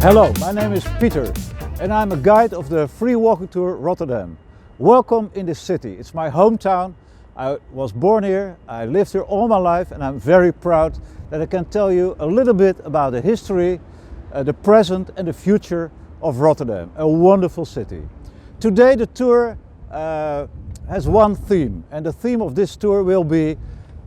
Hello, my name is Peter and I'm a guide of the free walking tour Rotterdam. Welcome in this city. It's my hometown. I was born here, I lived here all my life, and I'm very proud that I can tell you a little bit about the history, the present and the future of Rotterdam, a wonderful city. Today the tour has one theme, and the theme of this tour will be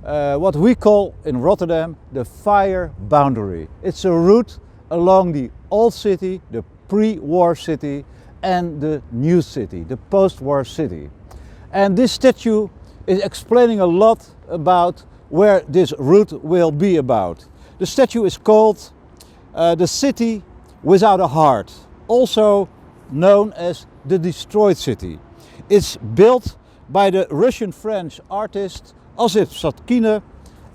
what we call in Rotterdam the fire boundary. It's a route along the old city, the pre-war city, and the new city, the post-war city. And this statue is explaining a lot about where this route will be about. The statue is called the city without a heart, also known as the destroyed city. It's built by the Russian-French artist Osip Satkine,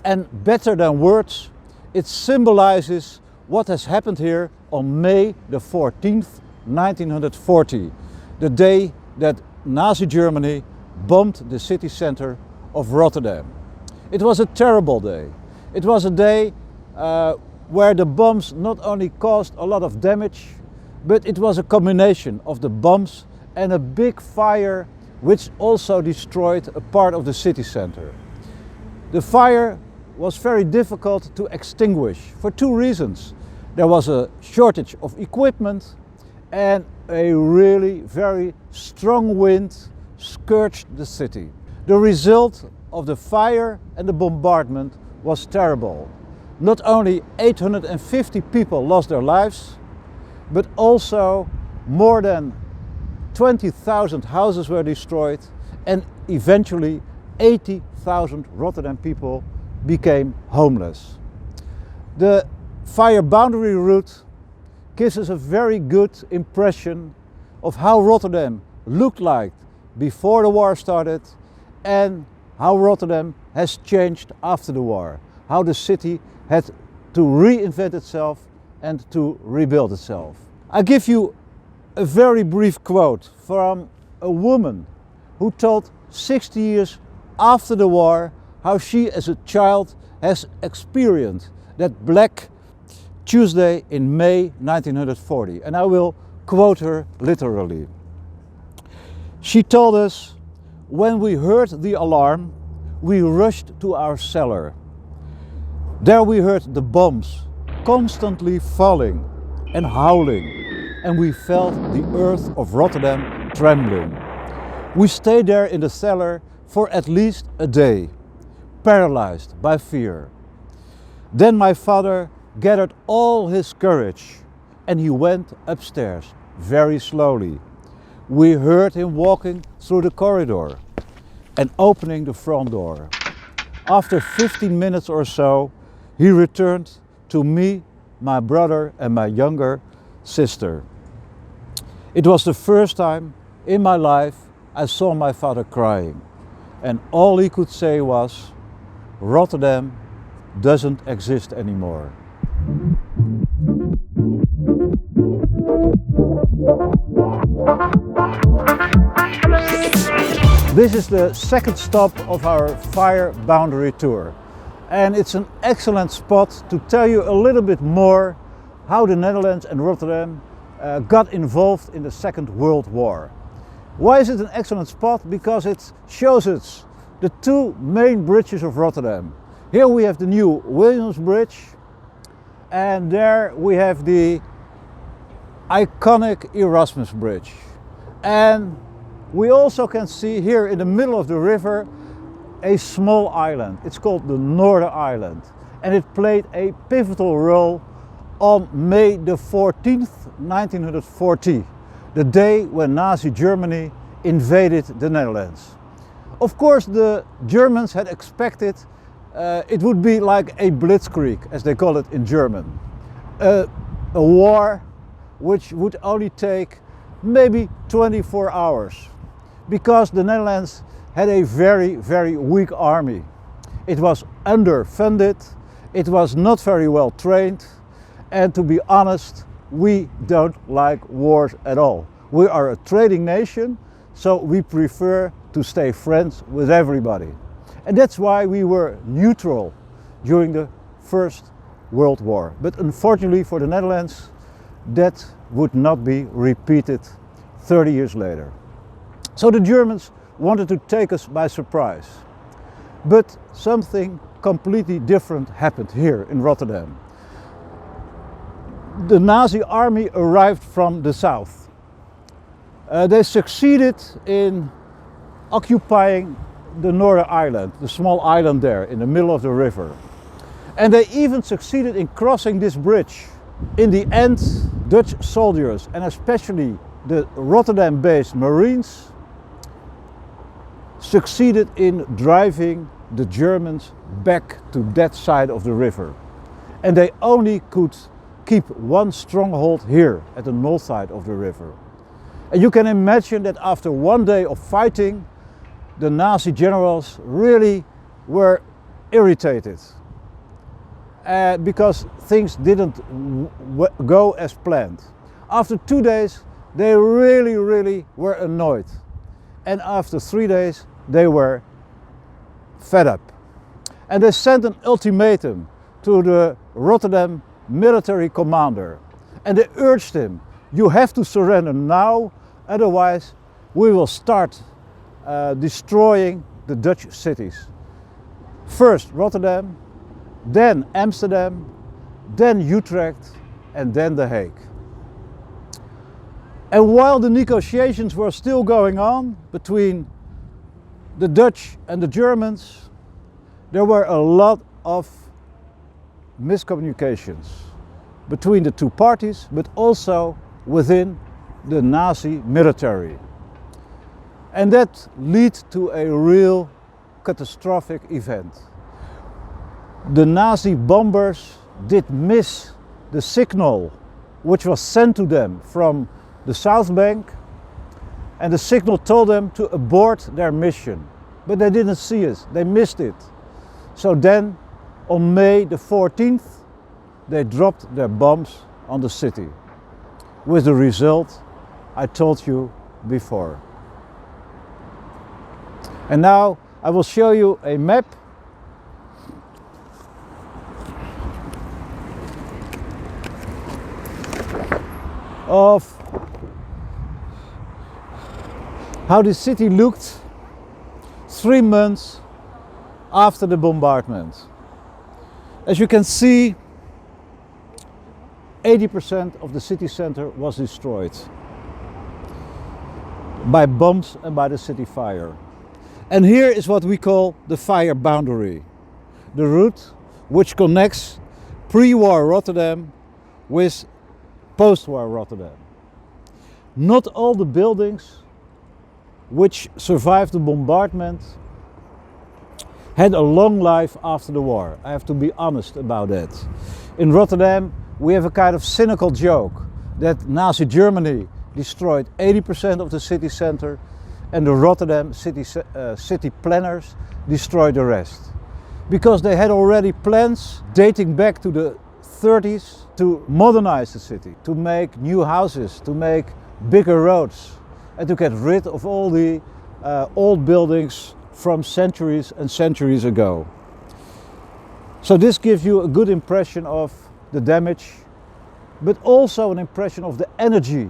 and better than words, it symbolizes what has happened here on May the 14th, 1940, the day that Nazi Germany bombed the city center of Rotterdam. It was a terrible day. It was a day where the bombs not only caused a lot of damage, but it was a combination of the bombs and a big fire which also destroyed a part of the city center. The fire was very difficult to extinguish for two reasons. There was a shortage of equipment and a really very strong wind scourged the city. The result of the fire and the bombardment was terrible. Not only 850 people lost their lives, but also more than 20,000 houses were destroyed, and eventually 80,000 Rotterdam people became homeless. The fire boundary route gives us a very good impression of how Rotterdam looked like before the war started and how Rotterdam has changed after the war, how the city had to reinvent itself and to rebuild itself. I give you a very brief quote from a woman who told 60 years after the war how she as a child has experienced that Black Tuesday in May 1940, and I will quote her literally. She told us, "When we heard the alarm, we rushed to our cellar. There we heard the bombs constantly falling and howling, and we felt the earth of Rotterdam trembling. We stayed there in the cellar for at least a day, paralyzed by fear. Then my father gathered all his courage and he went upstairs very slowly. We heard him walking through the corridor and opening the front door. After 15 minutes or so, he returned to me, my brother and my younger sister. It was the first time in my life I saw my father crying, and all he could say was, 'Rotterdam doesn't exist anymore.'" This is the second stop of our fire boundary tour, and it's an excellent spot to tell you a little bit more how the Netherlands and Rotterdam got involved in the Second World War. Why is it an excellent spot? Because it shows us the two main bridges of Rotterdam. Here we have the new Williams Bridge, and there we have the iconic Erasmus Bridge. And we also can see here in the middle of the river a small island. It's called the Northern Island, and it played a pivotal role on May the 14th, 1940, the day when Nazi Germany invaded the Netherlands. Of course, the Germans had expected it would be like a blitzkrieg, as they call it in German. A war which would only take maybe 24 hours, because the Netherlands had a very, very weak army. It was underfunded, it was not very well trained, and to be honest, we don't like wars at all. We are a trading nation, so we prefer to stay friends with everybody. And that's why we were neutral during the First World War. But unfortunately for the Netherlands, that would not be repeated 30 years later. So the Germans wanted to take us by surprise. But something completely different happened here in Rotterdam. The Nazi army arrived from the south. They succeeded in occupying the Northern Island, the small island there in the middle of the river. And they even succeeded in crossing this bridge. In the end, Dutch soldiers, and especially the Rotterdam-based Marines, succeeded in driving the Germans back to that side of the river. And they only could keep one stronghold here at the north side of the river. And you can imagine that after one day of fighting, the Nazi generals really were irritated. Because things didn't go as planned. After 2 days, they really were annoyed. And after 3 days, they were fed up. And they sent an ultimatum to the Rotterdam military commander. And they urged him, you have to surrender now, otherwise we will start destroying the Dutch cities. First Rotterdam, then Amsterdam, then Utrecht, and then The Hague. And while the negotiations were still going on between the Dutch and the Germans, there were a lot of miscommunications between the two parties, but also within the Nazi military. And that led to a real catastrophic event. The Nazi bombers did miss the signal which was sent to them from the South Bank, and the signal told them to abort their mission. But they didn't see it, they missed it. So then, on May the 14th, they dropped their bombs on the city, with the result I told you before. And now I will show you a map of how the city looked 3 months after the bombardment. As you can see, 80% of the city center was destroyed by bombs and by the city fire. And here is what we call the fire boundary, the route which connects pre-war Rotterdam with post-war Rotterdam. Not all the buildings which survived the bombardment had a long life after the war. I have to be honest about that. In Rotterdam we have a kind of cynical joke that Nazi Germany destroyed 80% of the city center and the Rotterdam city planners destroyed the rest. Because they had already plans dating back to the 30s to modernize the city, to make new houses, to make bigger roads, and to get rid of all the old buildings from centuries and centuries ago. So this gives you a good impression of the damage, but also an impression of the energy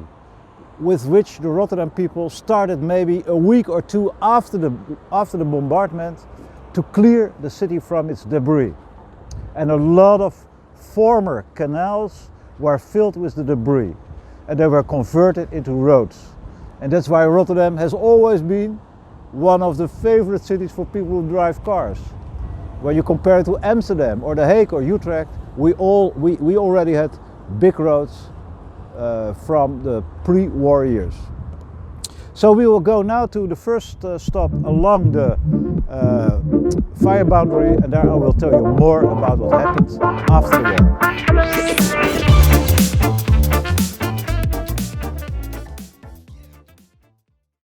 with which the Rotterdam people started maybe a week or two after the bombardment to clear the city from its debris. And a lot of former canals were filled with the debris and they were converted into roads. And that's why Rotterdam has always been one of the favorite cities for people who drive cars. When you compare it to Amsterdam or The Hague or Utrecht, we already had big roads from the pre-war years. So we will go now to the first stop along the fire boundary, and there I will tell you more about what happened after the war.